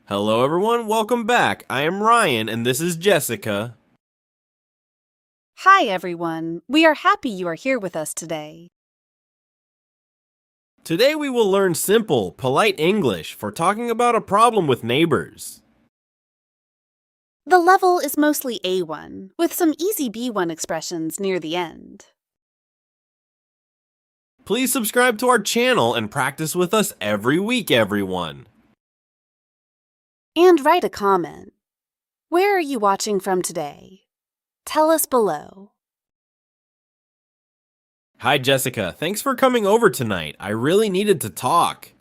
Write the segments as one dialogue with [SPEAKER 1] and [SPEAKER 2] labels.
[SPEAKER 1] Hello everyone, welcome back. I am Ryan and this is Jessica.
[SPEAKER 2] Hi, everyone. We are happy you are here with us today.
[SPEAKER 1] Today we will learn simple, polite English for talking about a problem with neighbors.
[SPEAKER 2] The level is mostly A1, with some easy B1 expressions near the end.
[SPEAKER 1] Please subscribe to our channel and practice with us every week, everyone.
[SPEAKER 2] And write a comment. Where are you watching from today? Tell us below.
[SPEAKER 1] Hi Jessica, thanks for coming over tonight. I really needed to talk.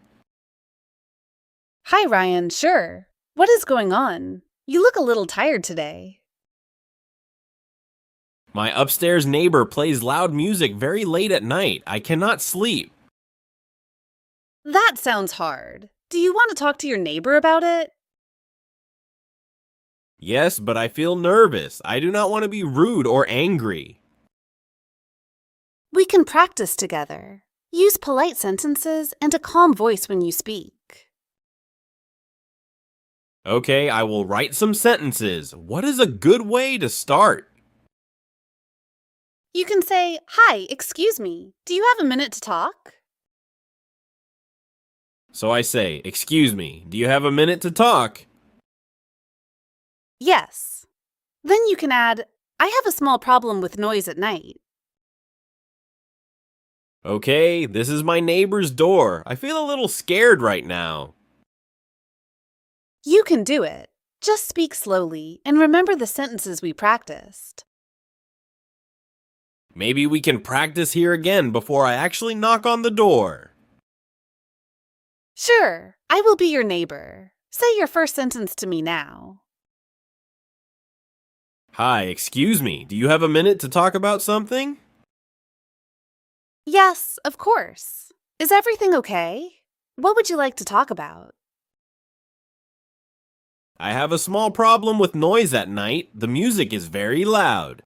[SPEAKER 2] Hi, Ryan. Sure. What is going on? You look a little tired today.
[SPEAKER 1] My upstairs neighbor plays loud music very late at night. I cannot sleep.
[SPEAKER 2] That sounds hard. Do you want to talk to your neighbor about it?
[SPEAKER 1] Yes, but I feel nervous. I do not want to be rude or angry.
[SPEAKER 2] We can practice together. Use polite sentences and a calm voice when you speak.
[SPEAKER 1] Okay, I will write some sentences. What is a good way to start?
[SPEAKER 2] You can say, "Hi, excuse me. Do you have a minute to talk?"
[SPEAKER 1] So I say, excuse me, do you have a minute to talk?
[SPEAKER 2] Yes. Then you can add, "I have a small problem with noise at night."
[SPEAKER 1] Okay, this is my neighbor's door. I feel a little scared right now.
[SPEAKER 2] You can do it. Just speak slowly and remember the sentences we practiced.
[SPEAKER 1] Maybe we can practice here again before I actually knock on the door.
[SPEAKER 2] Sure, I will be your neighbor. Say your first sentence to me now.
[SPEAKER 1] Hi, excuse me, do you have a minute to talk about something?
[SPEAKER 2] Yes, of course. Is everything okay? What would you like to talk about?
[SPEAKER 1] I have a small problem with noise at night. The music is very loud.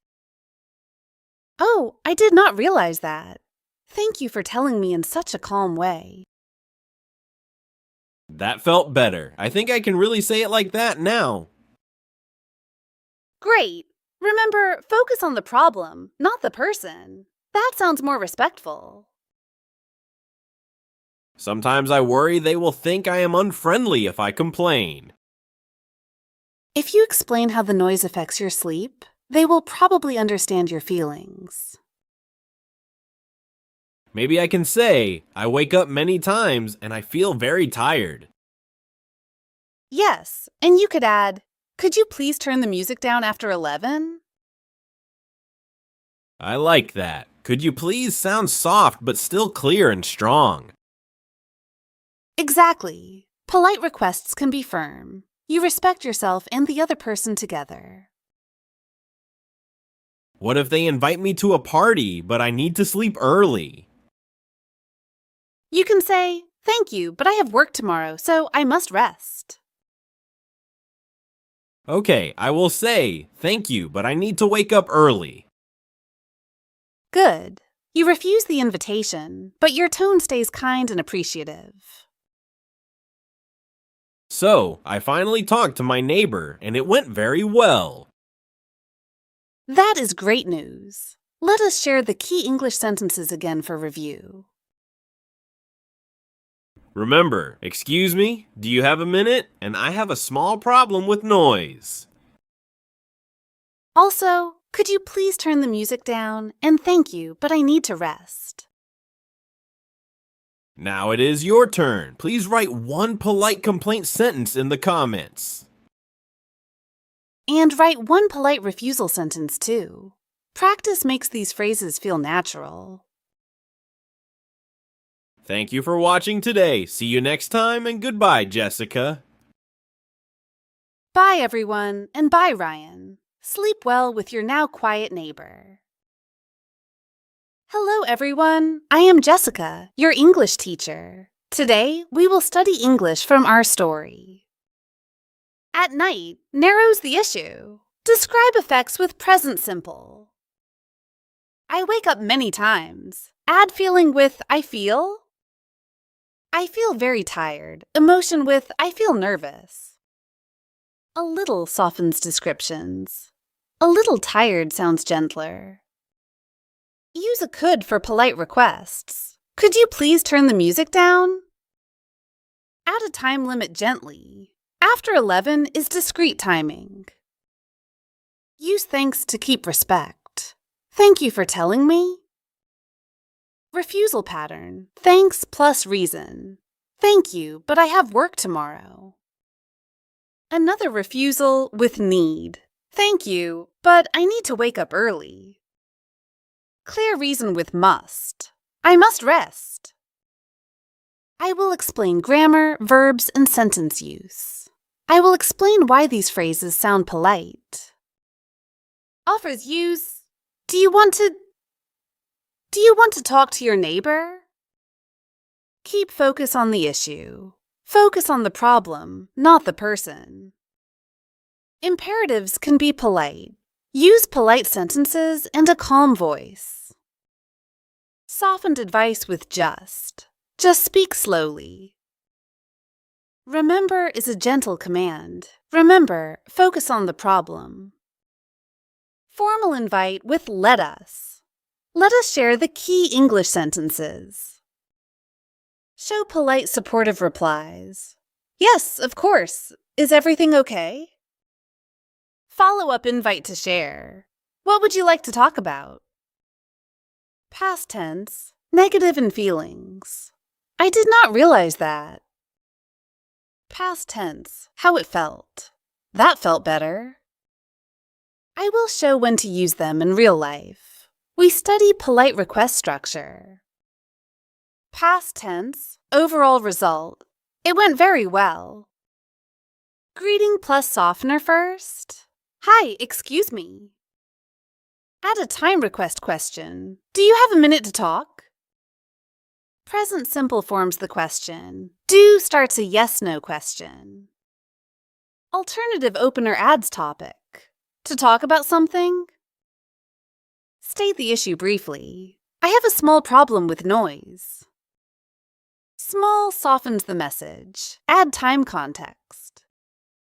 [SPEAKER 2] Oh, I did not realize that. Thank you for telling me in such a calm way.
[SPEAKER 1] That felt better. I think I can really say it like that now.
[SPEAKER 2] Great! Remember, focus on the problem, not the person. That sounds more respectful.
[SPEAKER 1] Sometimes I worry they will think I am unfriendly if I complain.
[SPEAKER 2] If you explain how the noise affects your sleep, they will probably understand your feelings.
[SPEAKER 1] Maybe I can say, I wake up many times and I feel very tired.
[SPEAKER 2] Yes, and you could add, "Could you please turn the music down after 11?
[SPEAKER 1] I like that. Could you please sound soft but still clear and strong?
[SPEAKER 2] Exactly. Polite requests can be firm. You respect yourself and the other person together.
[SPEAKER 1] What if they invite me to a party but I need to sleep early?
[SPEAKER 2] You can say, "Thank you, but I have work tomorrow, so I must rest."
[SPEAKER 1] Okay, I will say, thank you, but I need to wake up early.
[SPEAKER 2] Good. You refuse the invitation, but your tone stays kind and appreciative.
[SPEAKER 1] So, I finally talked to my neighbor and it went very well.
[SPEAKER 2] That is great news. Let us share the key English sentences again for review.
[SPEAKER 1] Remember, excuse me, do you have a minute? And I have a small problem with noise.
[SPEAKER 2] Also, could you please turn the music down? And thank you, but I need to rest.
[SPEAKER 1] Now it is your turn. Please write one polite complaint sentence in the comments.
[SPEAKER 2] And write one polite refusal sentence, too. Practice makes these phrases feel natural.
[SPEAKER 1] Thank you for watching today. See you next time and goodbye, Jessica.
[SPEAKER 2] Bye, everyone, and bye, Ryan. Sleep well with your now quiet neighbor. Hello, everyone. I am Jessica, your English teacher. Today, we will study English from our story. At night narrows the issue. Describe effects with present simple. I wake up many times. Add feeling with I feel. I feel very tired. Emotion with I feel nervous. A little softens descriptions. A little tired sounds gentler. Use a could for polite requests. Could you please turn the music down? Add a time limit gently. After 11 is discreet timing. Use thanks to keep respect. Thank you for telling me. Refusal pattern. Thanks plus reason. Thank you, but I have work tomorrow. Another refusal with need. Thank you, but I need to wake up early. Clear reason with must. I must rest. I will explain grammar, verbs, and sentence use. I will explain why these phrases sound polite. Offers use. Do you want to talk to your neighbor? Keep focus on the issue. Focus on the problem, not the person. Imperatives can be polite. Use polite sentences and a calm voice. Softened advice with just. Just speak slowly. Remember is a gentle command. Remember, focus on the problem. Formal invite with let us. Let us share the key English sentences. Show polite, supportive replies. Yes, of course. Is everything okay? Follow-up invite to share. What would you like to talk about? Past tense, negative and feelings. I did not realize that. Past tense, how it felt. That felt better. I will show when to use them in real life. We study polite request structure. Past tense, overall result. It went very well. Greeting plus softener first. Hi, excuse me. Add a time request question. Do you have a minute to talk? Present simple forms the question. Do starts a yes-no question. Alternative opener adds topic. To talk about something? State the issue briefly. I have a small problem with noise. Small softens the message. Add time context.